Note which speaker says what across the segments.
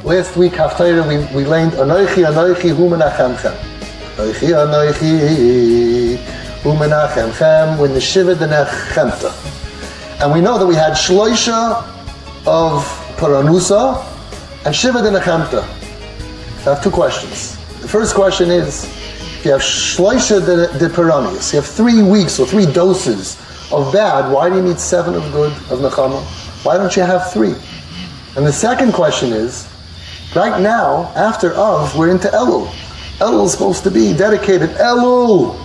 Speaker 1: Last week, Haftarah, we learned Anoichi, Anoichi, Hu Menachemchem. Anoichi, Anoichi, Hu Menachemchem, when the Shiva de Nechemta. And we know that we had Shloisha of Paranusa and Shiva de Nechemta. I have two questions. The first question is, if you have Shloisha de Paranusa, you have 3 weeks or 3 doses of bad, why do you need 7 of good, of Nechama? Why don't you have 3? And the second question is, right now, after Av, we're into Elul. Elul is supposed to be dedicated. Elul!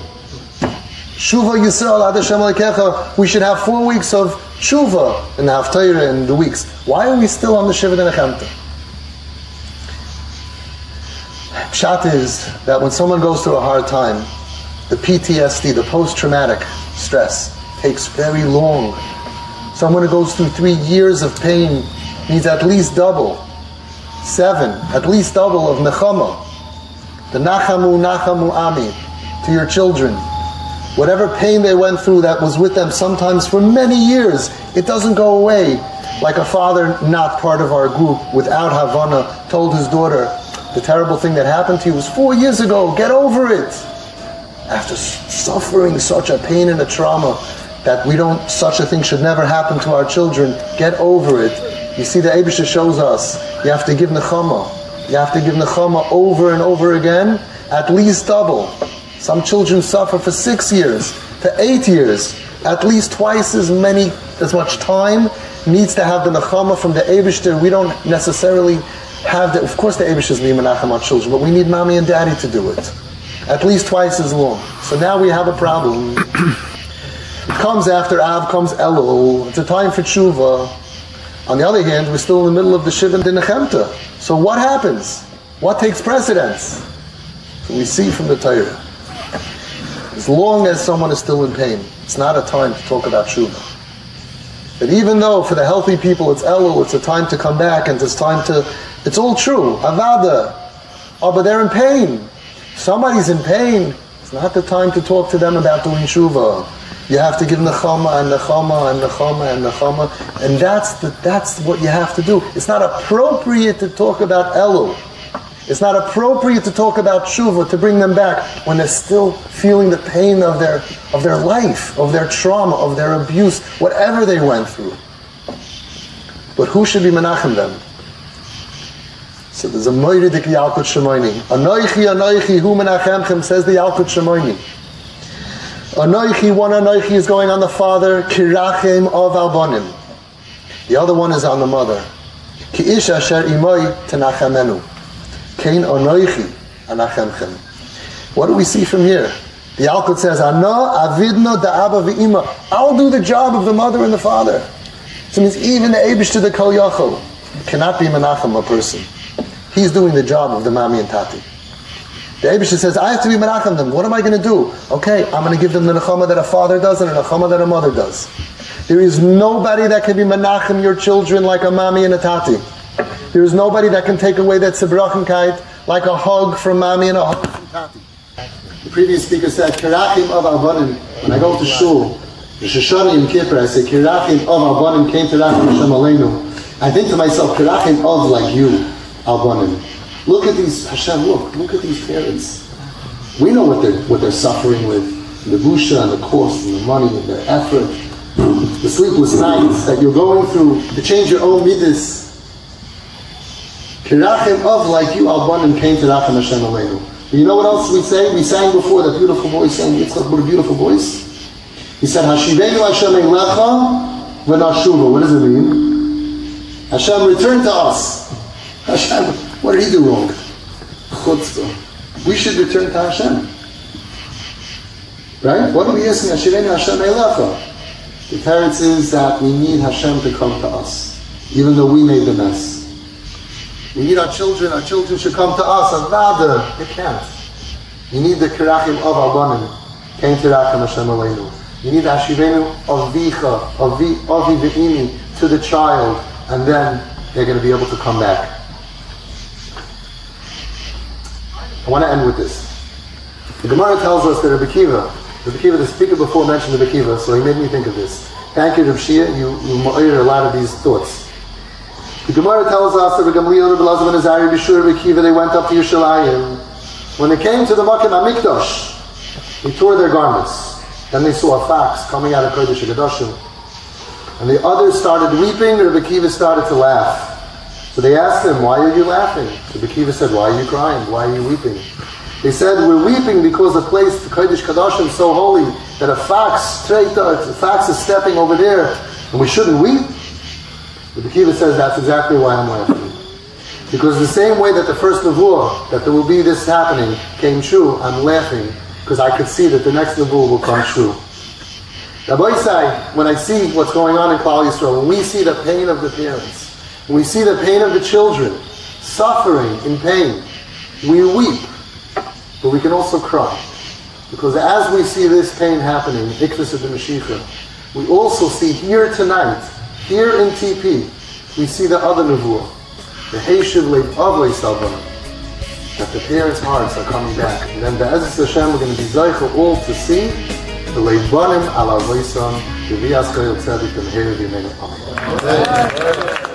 Speaker 1: Teshuva Yisrael Ad Hashem Elokecha. We should have 4 weeks of Teshuva in the Haftarah and the weeks. Why are we still on the Shiva de Nechemta? Pshat is that when someone goes through a hard time, the PTSD, the post-traumatic stress, takes very long. Someone who goes through 3 years of pain needs at least double. 7, at least double of Nechama. The Nachamu Ami, to your children. Whatever pain they went through that was with them sometimes for many years, it doesn't go away. Like a father not part of our group, without Havana, told his daughter, the terrible thing that happened to you was 4 years ago, get over it. After suffering such a pain and a trauma, that such a thing should never happen to our children, get over it. You see, the Eibusha shows us, you have to give Nechama. You have to give Nechama over and over again, at least double. Some children suffer for 6 years, for 8 years, at least twice as much time needs to have the Nechama from the Eibusha. We don't necessarily have the, of course the Eibusha is Menachem our children, but we need mommy and daddy to do it. At least twice as long. So now we have a problem. It comes after Av, comes Elul. It's a time for Teshuva. On the other hand, we're still in the middle of the Shiva de Nechemta. So what happens? What takes precedence? So we see from the Torah, as long as someone is still in pain, it's not a time to talk about Teshuva. But even though for the healthy people it's Elul, it's a time to come back, and it's time to, it's all true, Avada. Oh, but they're in pain. If somebody's in pain, it's not the time to talk to them about doing Teshuva. You have to give Nechama and Nechama and Nechama and Nechama, and that's what you have to do. It's not appropriate to talk about Elul. It's not appropriate to talk about Teshuva, to bring them back when they're still feeling the pain of their life, of their trauma, of their abuse, whatever they went through. But who should be menachem them? So there's a moiridik Yalkut Shemoini. Anoichi, Anoichi, hu menachemchem, says the Yalkut Shemoini. Anoichi, one Anoichi is going on the father, kirachem of albonim. The other one is on the mother. Ki ish asher imoi tenachamenu. Kein Anoichi anachemchem. What do we see from here? The Yalkut says, Ano avidno da'aba v'ima. I'll do the job of the mother and the father. So it means even the Eibush to the Kol Yachol cannot be menachem a person. He's doing the job of the mami and tati. The Eibusha says, I have to be menachem them. What am I going to do? Okay, I'm going to give them the nechama that a father does and a nechama that a mother does. There is nobody that can be menachem your children like a mami and a tati. There is nobody that can take away that sebrachenkeit like a hug from mami and a hug from tati. The previous speaker said, Kirachim of Albanim. When I go to shul, the Shoshani and Kippur, I say, Kirachim of Albanim came to Rachim Hashem Aleinu. I think to myself, Kirachim of like you, Albanim. Look at these, Hashem, look at these parents. We know what they're suffering with, the busha and the cost and the money and the effort, the sleepless nights that you're going through to change your own midas. Kirachim of like you, Albanim came to Rachim Hashem Aleinu. You know what else we say? We sang before, that beautiful voice sang, Yitzchak, what a beautiful voice. He said, Hashivenu Hashem Eilecha v'nashuva. What does it mean? Hashem, return to us. Hashem, what did he do wrong? Chutzpah. We should return to Hashem. Right? What are we asking? Hashivenu Hashem Eilecha. The parents is that we need Hashem to come to us, even though we made the mess. We need our children should come to us. Avada, they can't. You need the kirachim of Albanim, came to Rachim Hashem Aleinu. You need the Hashivenu of Vicha, of Avi Ve'imi, to the child, and then they're going to be able to come back. I want to end with this. The Gemara tells us that Rabbi Kiva, the speaker before mentioned Rabbi Kiva, so he made me think of this. Thank you, Rabbi Shia, you ma'ir a lot of these thoughts. The Gemara tells us that Gamliel, Rabbi Elazar ben Azariah, Bishur, Rabbi Akiva, they went up to Yerushalayim. When they came to the Makom HaMikdash, they tore their garments. Then they saw a fox coming out of Kodesh HaKadoshim. And the others started weeping, and Rabbi Akiva started to laugh. So they asked him, why are you laughing? Rabbi Akiva said, why are you crying? Why are you weeping? They said, we're weeping because the place, the Kodesh HaKadoshim, is so holy that a fox is stepping over there, and we shouldn't weep. Rabbi Akiva says, that's exactly why I'm laughing. Because the same way that the first nevuah, that there will be this happening, came true, I'm laughing, because I could see that the next nevuah will come true. Rabbi Isai, when I see what's going on in Klal Yisrael, when we see the pain of the parents, when we see the pain of the children, suffering in pain, we weep, but we can also cry. Because as we see this pain happening, Ikvus of the Mashiach, we also see here tonight, here in TP, we see the other nevuah, the Heishiv Lev Avlei Salvan, that the parents' hearts are coming back. And then Be'ezus Hashem, we're going to be Zaycha all to see the Leibanim ala Vaysan, the V'yas Koyel Tzedek, and Heir V'yimenu Amen.